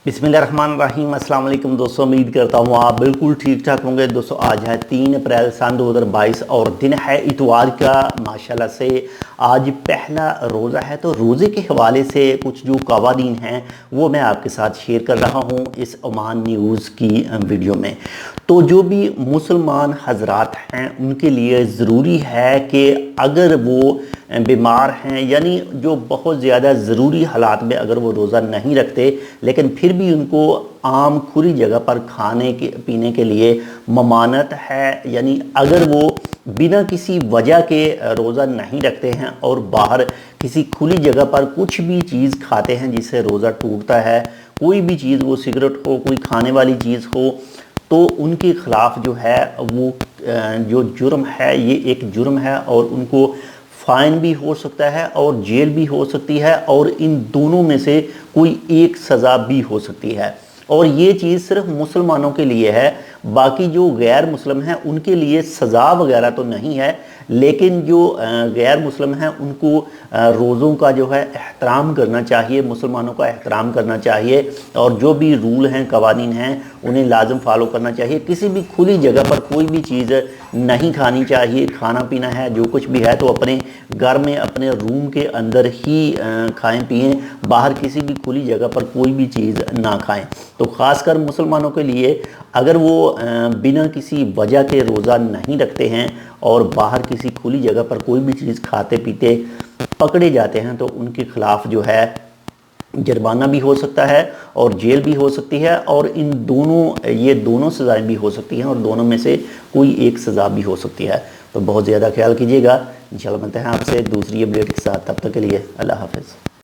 बिस्मिल्लाहिर्रहमानिर्रहीम। अस्सलाम वालेकुम दोस्तों, उम्मीद करता हूँ आप बिल्कुल ठीक ठाक होंगे। दोस्तों आज है 3 अप्रैल सन 2022 और दिन है इतवार का। माशाल्लाह से आज पहला रोज़ा है, तो रोज़े के हवाले से कुछ जो कवानीन हैं वो मैं आपके साथ शेयर कर रहा हूँ इस ओमान न्यूज़ की वीडियो में। तो जो भी मुसलमान हजरात हैं उनके लिए ज़रूरी है कि अगर वो बीमार हैं, यानी जो बहुत ज़्यादा ज़रूरी हालात में अगर वो रोज़ा नहीं रखते लेकिन फिर भी उनको आम खुली जगह पर खाने के पीने के लिए ममानत है, यानी अगर वो बिना किसी वजह के रोज़ा नहीं रखते हैं और बाहर किसी खुली जगह पर कुछ भी चीज़ खाते हैं जिससे रोज़ा टूटता है, कोई भी चीज़, वो सिगरेट हो, कोई खाने वाली चीज़ हो, तो उनके ख़िलाफ़ जो है वो जो जुर्म है ये एक जुर्म है और उनको फ़ाइन भी हो सकता है और जेल भी हो सकती है और इन दोनों में से कोई एक सज़ा भी हो सकती है। और ये चीज़ सिर्फ मुसलमानों के लिए है, बाकी जो गैर मुस्लिम हैं उनके लिए सज़ा वगैरह तो नहीं है, लेकिन जो गैर मुस्लिम हैं उनको रोज़ों का जो है एहतराम करना चाहिए, मुसलमानों का एहतराम करना चाहिए और जो भी रूल हैं, कवानीन हैं, उन्हें लाजम फॉलो करना चाहिए। किसी भी खुली जगह पर कोई भी चीज़ नहीं खानी चाहिए। खाना पीना है, जो कुछ भी है, तो अपने घर में अपने रूम के अंदर ही खाएं पिएं, बाहर किसी भी खुली जगह पर कोई भी चीज़ ना खाएं। तो ख़ासकर मुसलमानों के लिए अगर वो बिना किसी वजह के रोज़ा नहीं रखते हैं और बाहर किसी खुली जगह पर कोई भी चीज़ खाते पीते पकड़े जाते हैं तो उनके ख़िलाफ़ जो है जुर्माना भी हो सकता है और जेल भी हो सकती है और ये दोनों सज़ाएं भी हो सकती हैं और दोनों में से कोई एक सज़ा भी हो सकती है। तो बहुत ज़्यादा ख्याल कीजिएगा। इंशाल्लाह मिलते हैं आपसे दूसरी अपडेट के साथ, तब तक के लिए अल्लाह हाफ़िज़।